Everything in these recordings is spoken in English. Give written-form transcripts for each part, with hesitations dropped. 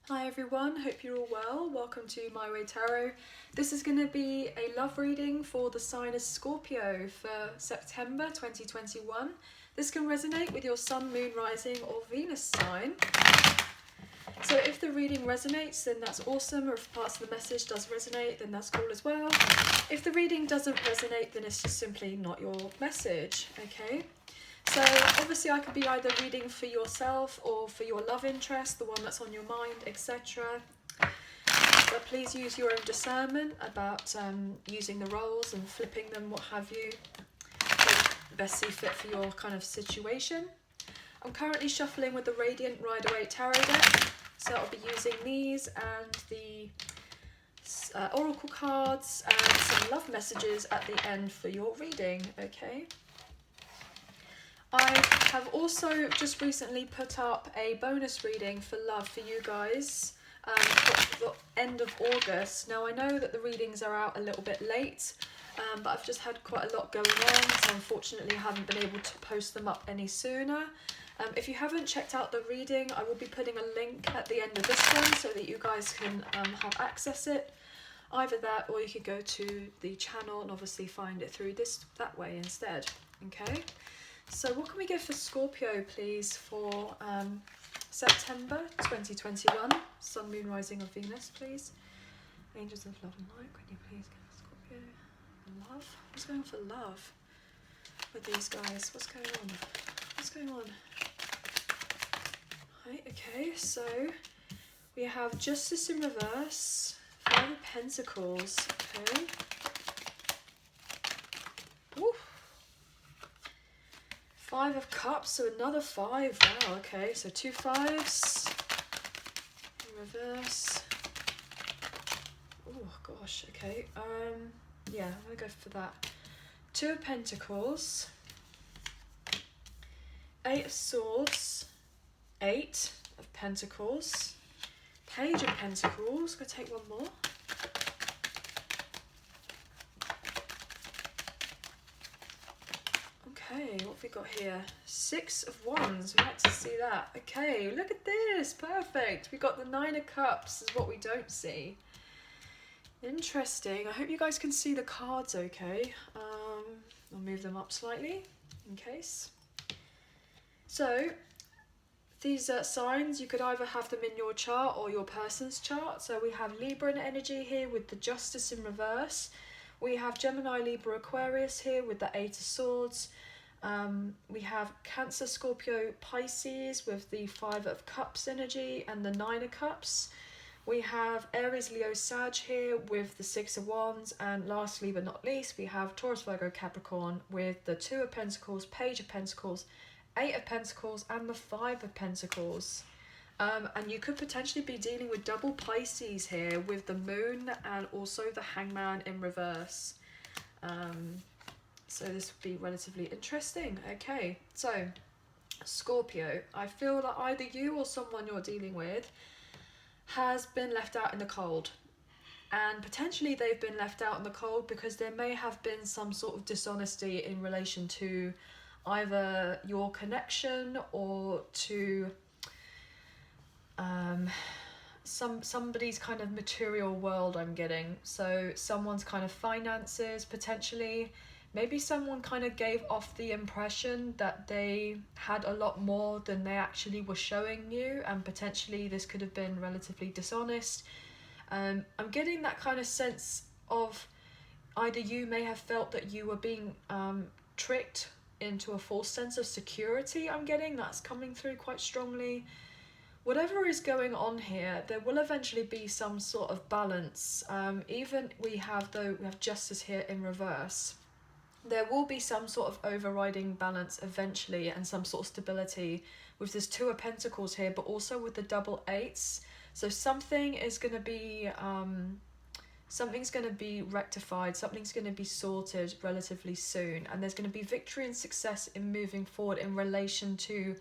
Hi everyone, hope you're all well. Welcome to My Way Tarot. This is going to be a love reading for the sign of Scorpio for September 2021. This can resonate with your Sun, Moon, Rising or Venus sign. So if the reading resonates, then that's awesome, or if parts of the message does resonate, then that's cool as well. If the reading doesn't resonate, then it's just simply not your message, okay? So obviously I could be either reading for yourself or for your love interest, the one that's on your mind, etc. But please use your own discernment about using the roles and flipping them, what have you. Best see fit for your kind of situation. I'm currently shuffling with the Radiant Rider-Waite Tarot deck. So I'll be using these and the oracle cards and some love messages at the end for your reading, okay? I have also just recently put up a bonus reading for love for you guys for the end of August. Now I know that the readings are out a little bit late, but I've just had quite a lot going on, so unfortunately I haven't been able to post them up any sooner. If you haven't checked out the reading, I will be putting a link at the end of this one so that you guys can have access it. Either that, or you could go to the channel and obviously find it through that way instead, okay? So what can we get for Scorpio, please, for September 2021? Sun, Moon, Rising or Venus, please. Angels of Love and Light, can you please get Scorpio? Love? What's going on for love with these guys? What's going on? What's going on? Right, okay, so we have Justice in reverse, Five of Pentacles, okay. Ooh. Five of Cups, so another five. Wow, okay, so two fives in reverse. Oh gosh, okay. Yeah, I'm gonna go for that. Two of Pentacles, Eight of Swords, Eight of Pentacles, Page of Pentacles. Gonna take one more. Okay, what have we got here? Six of Wands, we'd like to see that. Okay, look at this, perfect. We got the Nine of Cups, is what we don't see. Interesting, I hope you guys can see the cards okay. I'll move them up slightly, in case. So, these signs, you could either have them in your chart or your person's chart. So we have Libra energy here with the Justice in reverse. We have Gemini, Libra, Aquarius here with the Eight of Swords. We have Cancer, Scorpio, Pisces with the Five of Cups energy and the Nine of Cups. We have Aries, Leo, Sag here with the Six of Wands. And lastly but not least, we have Taurus, Virgo, Capricorn with the Two of Pentacles, Page of Pentacles, Eight of Pentacles and the Five of Pentacles. And you could potentially be dealing with double Pisces here with the Moon and also the Hangman in reverse. So this would be relatively interesting. Okay, so Scorpio, I feel that either you or someone you're dealing with has been left out in the cold. And potentially they've been left out in the cold because there may have been some sort of dishonesty in relation to either your connection or to somebody's kind of material world, I'm getting. So someone's kind of finances, potentially. Maybe someone kind of gave off the impression that they had a lot more than they actually were showing you, and potentially this could have been relatively dishonest. I'm getting that kind of sense of either you may have felt that you were being tricked into a false sense of security. I'm getting that's coming through quite strongly. Whatever is going on here, there will eventually be some sort of balance. Even we have Justice here in reverse. There will be some sort of overriding balance eventually and some sort of stability with this Two of Pentacles here, but also with the double eights. So something is going to be something's going to be rectified, something's going to be sorted relatively soon, and there's going to be victory and success in moving forward in relation to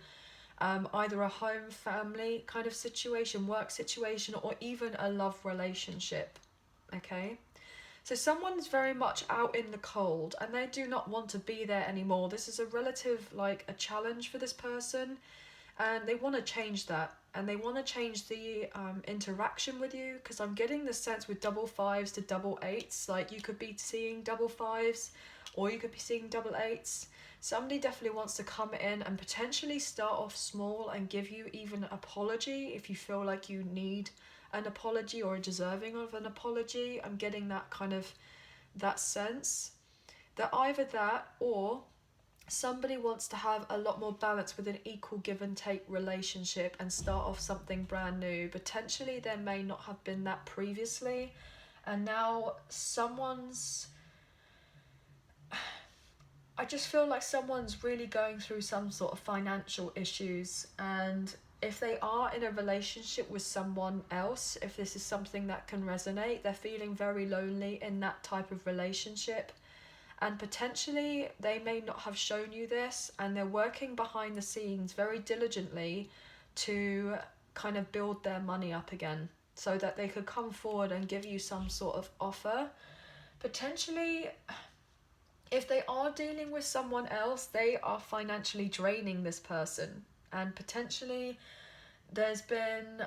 either a home, family kind of situation, work situation, or even a love relationship, okay? So someone's very much out in the cold and they do not want to be there anymore. This is a relative, like a challenge for this person, and they want to change that. and they want to change the interaction with you, because I'm getting the sense with double fives to double eights, like you could be seeing double fives or you could be seeing double eights. Somebody definitely wants to come in and potentially start off small and give you even an apology if you feel like you need an apology or are deserving of an apology. I'm getting that kind of, that sense that either that or somebody wants to have a lot more balance with an equal give and take relationship and start off something brand new. Potentially there may not have been that previously, and now I just feel like someone's really going through some sort of financial issues, and if they are in a relationship with someone else, if this is something that can resonate, they're feeling very lonely in that type of relationship. And potentially they may not have shown you this, and they're working behind the scenes very diligently to kind of build their money up again so that they could come forward and give you some sort of offer. Potentially, if they are dealing with someone else, they are financially draining this person. And potentially there's been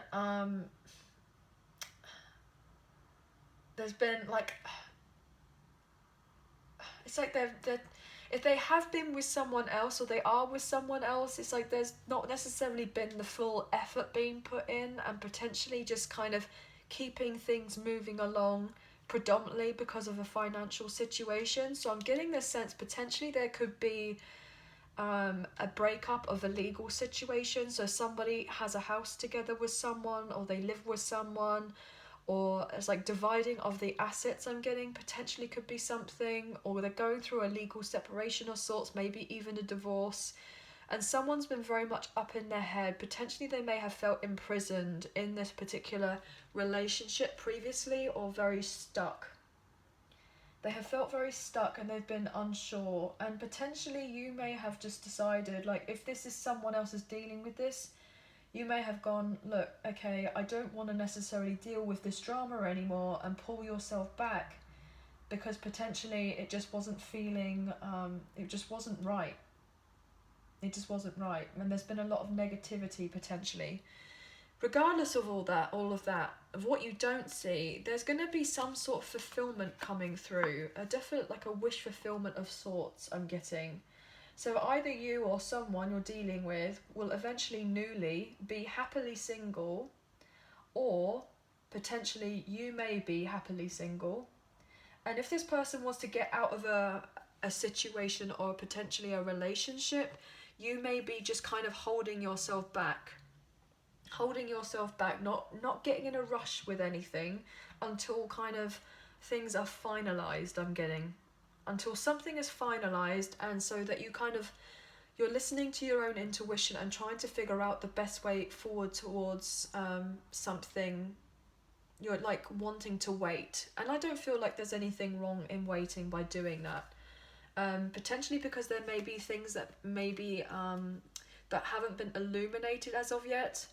like, it's like they're if they have been with someone else or they are with someone else, it's like there's not necessarily been the full effort being put in, and potentially just kind of keeping things moving along predominantly because of a financial situation. So I'm getting this sense potentially there could be a breakup of a legal situation. So somebody has a house together with someone, or they live with someone, or it's like dividing of the assets. I'm getting potentially could be something, or they're going through a legal separation of sorts, maybe even a divorce, and someone's been very much up in their head. Potentially they may have felt imprisoned in this particular relationship previously, or very stuck. They have felt very stuck and they've been unsure, and potentially you may have just decided, like, if this is someone else is dealing with this, you may have gone, look, okay, I don't want to necessarily deal with this drama anymore, and pull yourself back because potentially it just wasn't feeling, it just wasn't right. It just wasn't right. And there's been a lot of negativity potentially. Regardless of all of that, of what you don't see, there's going to be some sort of fulfillment coming through. A definite, like a wish fulfillment of sorts I'm getting. So either you or someone you're dealing with will eventually newly be happily single, or potentially you may be happily single. And if this person wants to get out of a situation or potentially a relationship, you may be just kind of holding yourself back. Not getting in a rush with anything until kind of things are finalized, I'm getting. Until something is finalized, and so that you're listening to your own intuition and trying to figure out the best way forward towards something. You're like wanting to wait, and I don't feel like there's anything wrong in waiting by doing that. Potentially because there may be things that maybe that haven't been illuminated as of yet,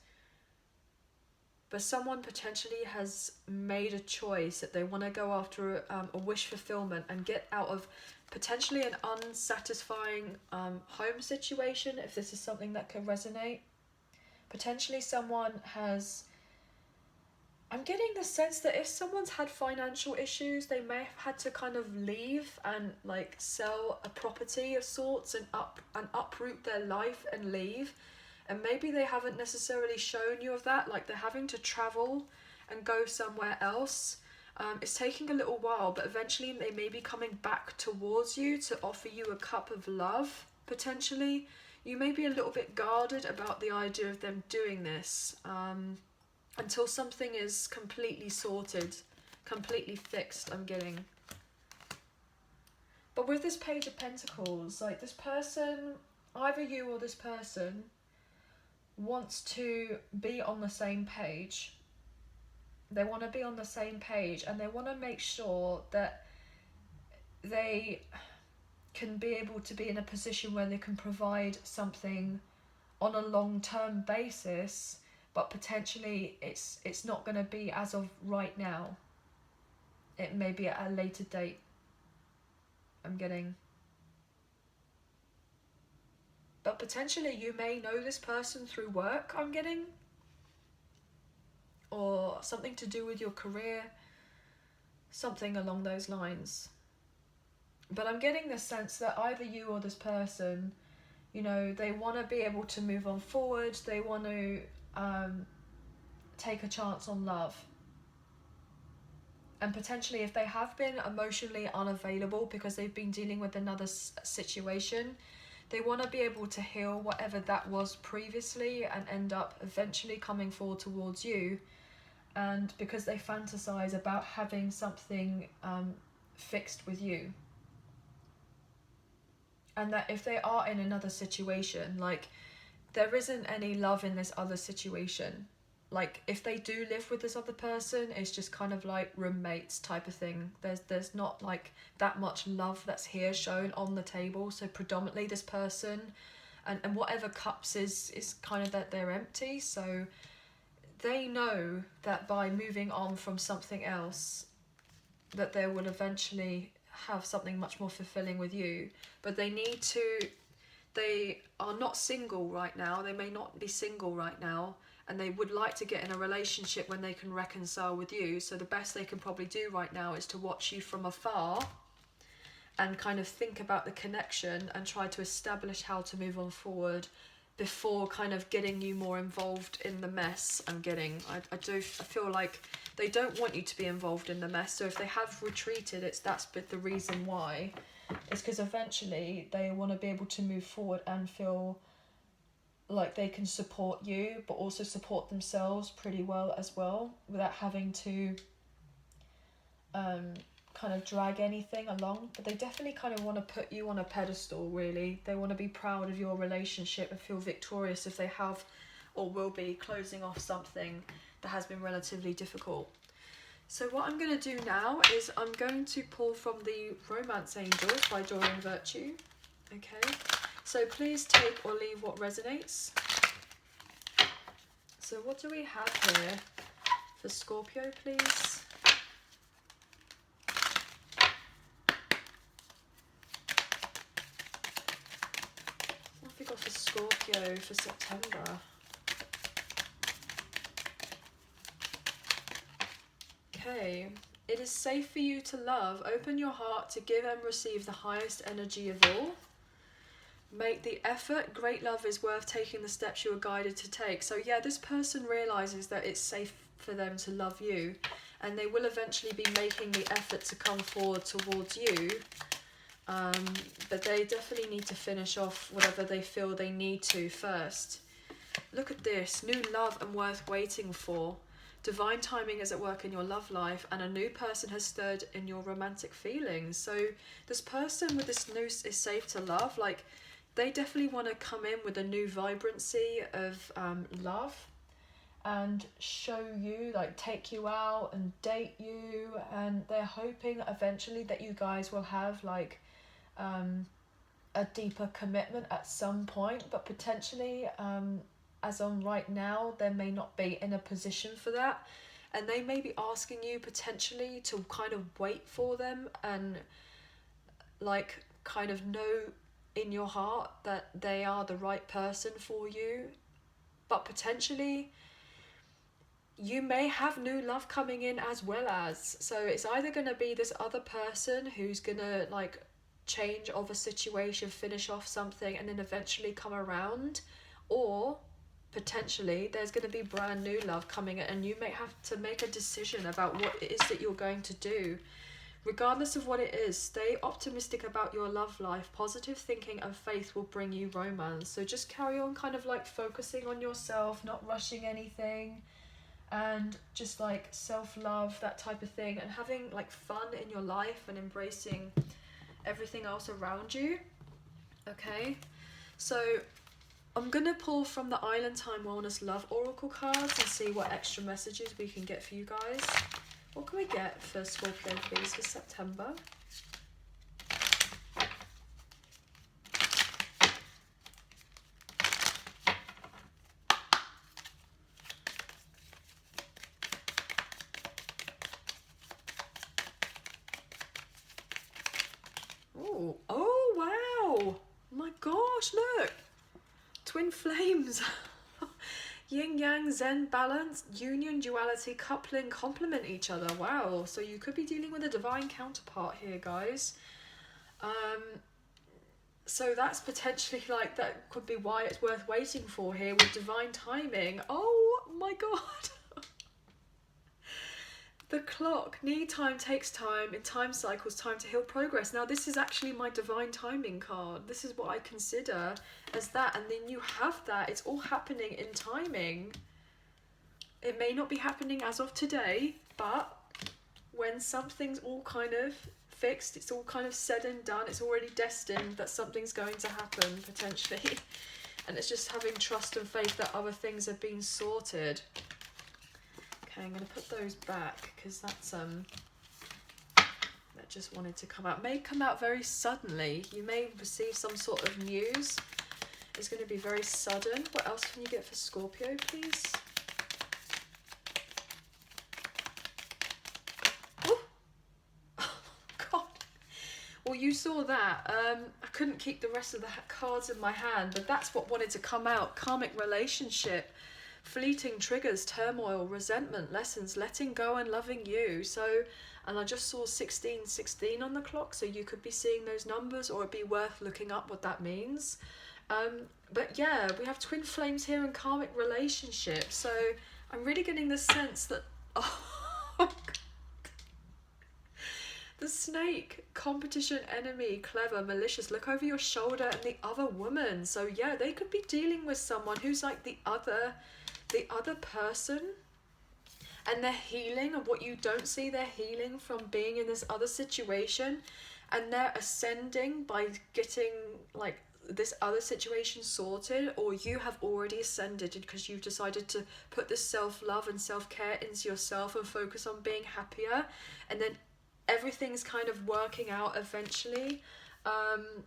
but someone potentially has made a choice that they want to go after a wish fulfillment and get out of potentially an unsatisfying home situation, if this is something that can resonate. Potentially someone has... I'm getting the sense that if someone's had financial issues, they may have had to kind of leave and like sell a property of sorts and uproot their life and leave. And maybe they haven't necessarily shown you of that, like they're having to travel and go somewhere else. It's taking a little while, but eventually they may be coming back towards you to offer you a cup of love, potentially. You may be a little bit guarded about the idea of them doing this until something is completely sorted, completely fixed, I'm getting. But with this Page of Pentacles, like this person, either you or this person, wants to be on the same page. They want to be on the same page, and they want to make sure that they can be able to be in a position where they can provide something on a long-term basis, but potentially it's not going to be as of right now. It may be at a later date, I'm getting. But potentially you may know this person through work, I'm getting. or something to do with your career, something along those lines. But I'm getting the sense that either you or this person, you know, they want to be able to move on forward, they want to take a chance on love. And potentially if they have been emotionally unavailable because they've been dealing with another situation, they want to be able to heal whatever that was previously and end up eventually coming forward towards you. And because they fantasize about having something fixed with you. And that if they are in another situation, like, there isn't any love in this other situation. Like, if they do live with this other person, it's just kind of like roommates type of thing. There's not like that much love that's here shown on the table. So predominantly this person and whatever cups is kind of that they're empty. So they know that by moving on from something else, that they will eventually have something much more fulfilling with you. But they are not single right now. They may not be single right now. And they would like to get in a relationship when they can reconcile with you. So the best they can probably do right now is to watch you from afar and kind of think about the connection and try to establish how to move on forward before kind of getting you more involved in the mess I'm getting. I feel like they don't want you to be involved in the mess. So if they have retreated, that's the reason why. It's because eventually they want to be able to move forward and feel like they can support you, but also support themselves pretty well as well, without having to kind of drag anything along. But they definitely kind of want to put you on a pedestal, really. They want to be proud of your relationship and feel victorious if they have or will be closing off something that has been relatively difficult. So what I'm going to do now is I'm going to pull from the Romance Angels by Dorian Virtue. Okay. So please take or leave what resonates. So what do we have here for Scorpio, please? What have we got for Scorpio for September? Okay. It is safe for you to love. Open your heart to give and receive the highest energy of all. Make the effort. Great love is worth taking the steps you are guided to take. So yeah, this person realizes that it's safe for them to love you, and they will eventually be making the effort to come forward towards you. But they definitely need to finish off whatever they feel they need to first. Look at this. New love and worth waiting for. Divine timing is at work in your love life, and a new person has stirred in your romantic feelings. So this person with this noose is safe to love. Like, they definitely want to come in with a new vibrancy of love and show you, like, take you out and date you. And they're hoping eventually that you guys will have like a deeper commitment at some point, but potentially as on right now, they may not be in a position for that. And they may be asking you potentially to kind of wait for them and like kind of know in your heart that they are the right person for you. But potentially you may have new love coming in as well as. So it's either going to be this other person who's going to like change of a situation, finish off something, and then eventually come around, or potentially there's going to be brand new love coming in and you may have to make a decision about what it is that you're going to do. Regardless of what it is, stay optimistic about your love life. Positive thinking and faith will bring you romance. So just carry on kind of like focusing on yourself, not rushing anything, and just like self-love, that type of thing, and having like fun in your life and embracing everything else around you. Okay, so I'm going to pull from the Island Time Wellness Love Oracle cards and see what extra messages we can get for you guys. What can we get for Scorpio, please, for September? Oh, wow. My gosh, look. Twin flames. Yin yang, zen, balance, union, duality, coupling, complement each other. Wow, so you could be dealing with a divine counterpart here, guys. So that's potentially like, that could be why it's worth waiting for here with divine timing. Oh my god. The clock, need time, takes time, in time cycles, time to heal, progress. Now this is actually my divine timing card. This is what I consider as that, and then you have that. It's all happening in timing. It may not be happening as of today, but when something's all kind of fixed, it's all kind of said and done, it's already destined that something's going to happen, potentially. And it's just having trust and faith that other things have been sorted. Okay, I'm going to put those back, because that's, that just wanted to come out. May come out very suddenly. You may receive some sort of news. It's going to be very sudden. What else can you get for Scorpio, please? Well, you saw that. I couldn't keep the rest of the cards in my hand, but that's what wanted to come out. Karmic relationship, fleeting triggers, turmoil, resentment, lessons, letting go and loving you. So, and I just saw 1616 on the clock, so you could be seeing those numbers, or it'd be worth looking up what that means. But yeah, we have twin flames here in karmic relationship. So I'm really getting the sense that, oh, the snake, competition, enemy, clever, malicious, look over your shoulder, and the other woman. So yeah, they could be dealing with someone who's like the other person, and they're healing, and what you don't see, they're healing from being in this other situation, and they're ascending by getting like this other situation sorted, or you have already ascended because you've decided to put this self-love and self-care into yourself and focus on being happier, and then everything's kind of working out eventually.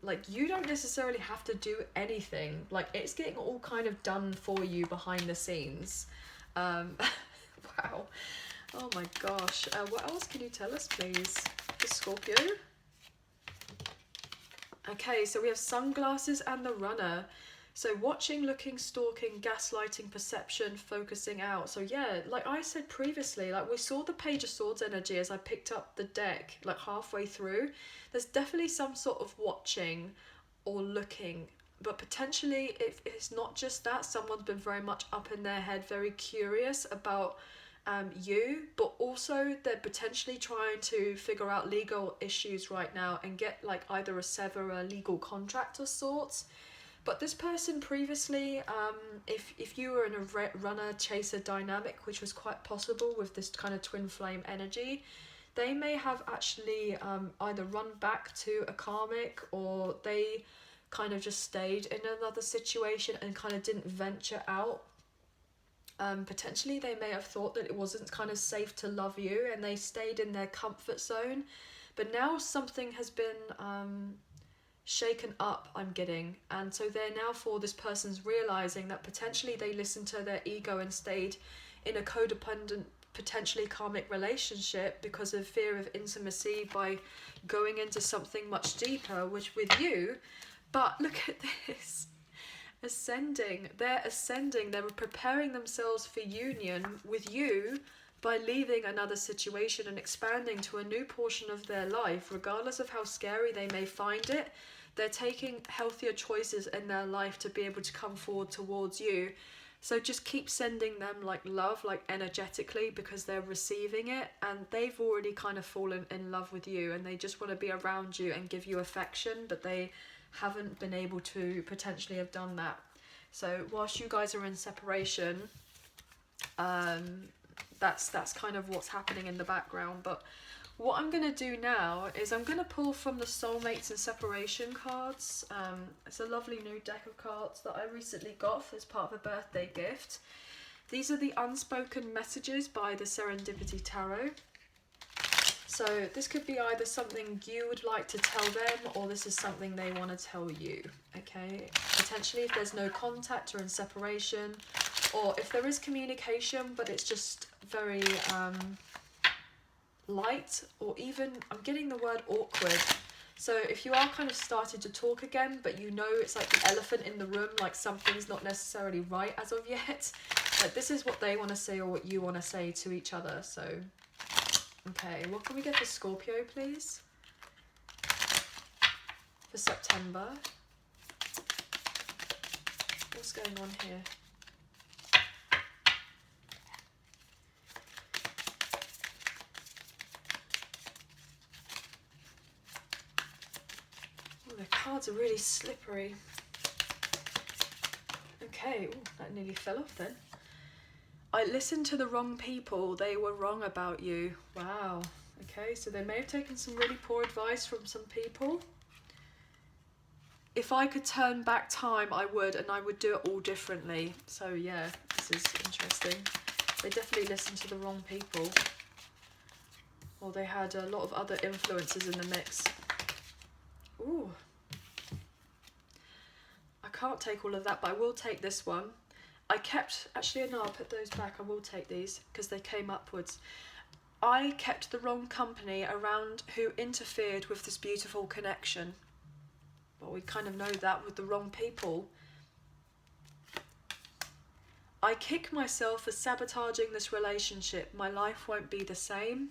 Like you don't necessarily have to do anything, like it's getting all kind of done for you behind the scenes. Wow, oh my gosh. What else can you tell us, please, for Scorpio? Okay, so we have sunglasses and the runner. So watching, looking, stalking, gaslighting, perception, focusing out. So yeah, like I said previously, like we saw the Page of Swords energy as I picked up the deck, like halfway through. There's definitely some sort of watching or looking, but potentially if it's not just that, someone's been very much up in their head, very curious about you, but also they're potentially trying to figure out legal issues right now and get like either a legal contract of sorts. But this person previously, if you were in a runner-chaser dynamic, which was quite possible with this kind of twin flame energy, they may have actually either run back to a karmic, or they kind of just stayed in another situation and kind of didn't venture out. Potentially they may have thought that it wasn't kind of safe to love you, and they stayed in their comfort zone. But now something has been shaken up, I'm getting, and so they're now, for this person's realizing that potentially they listened to their ego and stayed in a codependent, potentially karmic relationship because of fear of intimacy by going into something much deeper, which with you. But look at this, ascending, they're preparing themselves for union with you by leaving another situation and expanding to a new portion of their life. Regardless of how scary they may find it, they're taking healthier choices in their life to be able to come forward towards you. So just keep sending them like love, like energetically, because they're receiving it, and they've already kind of fallen in love with you, and they just want to be around you and give you affection, but they haven't been able to potentially have done that. So whilst you guys are in separation, that's kind of what's happening in the background. But what I'm going to do now is I'm going to pull from the Soulmates In Separation cards. It's a lovely new deck of cards that I recently got as part of a birthday gift. These are the unspoken messages by the Serendipity Tarot. So this could be either something you would like to tell them, or this is something they want to tell you, okay? Potentially if there's no contact or in separation, or if there is communication but it's just very light, or even, I'm getting the word awkward. So if you are kind of started to talk again, but you know it's like the elephant in the room, like something's not necessarily right as of yet, Like, this is what they want to say or what you want to say to each other. So, okay, what can we get for Scorpio, please? For September. What's going on here? Oh, the cards are really slippery. Okay, ooh, that nearly fell off then. I listened to the wrong people. They were wrong about you. Wow. Okay, so they may have taken some really poor advice from some people. If I could turn back time, I would, and I would do it all differently. So yeah, this is interesting. They definitely listened to the wrong people. Or they had a lot of other influences in the mix. Ooh. I can't take all of that, but I will take this one. I kept, actually no, I'll put those back. I will take these because they came upwards. I kept the wrong company around who interfered with this beautiful connection. Well, we kind of know that with the wrong people. I kick myself for sabotaging this relationship. My life won't be the same.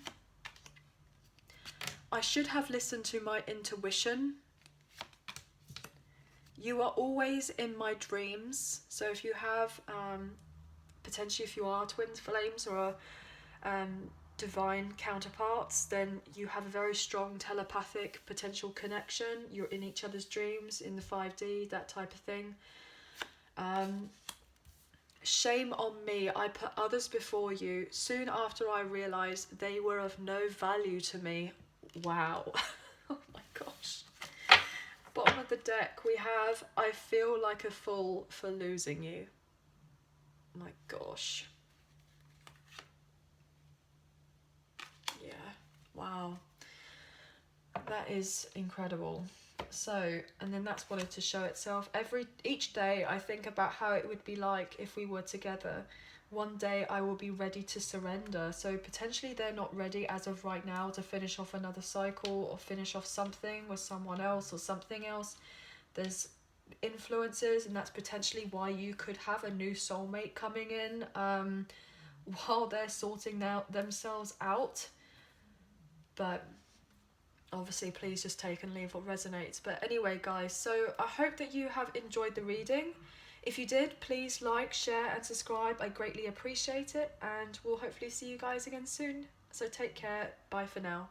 I should have listened to my intuition. You are always in my dreams. So if you have, potentially if you are twin flames or divine counterparts, then you have a very strong telepathic potential connection. You're in each other's dreams, in the 5D, that type of thing. Shame on me, I put others before you. Soon after I realised they were of no value to me. Wow. Oh my gosh. Bottom of the deck we have, I feel like a fool for losing you. My gosh. Yeah, wow. That is incredible. So, and then that's wanted to show itself. Each day I think about how it would be like if we were together. One day I will be ready to surrender. So potentially they're not ready as of right now to finish off another cycle or finish off something with someone else or something else. There's influences, and that's potentially why you could have a new soulmate coming in while they're sorting themselves out. But obviously please just take and leave what resonates. But anyway guys, so I hope that you have enjoyed the reading. If you did, please like, share and subscribe. I greatly appreciate it, and we'll hopefully see you guys again soon. So take care. Bye for now.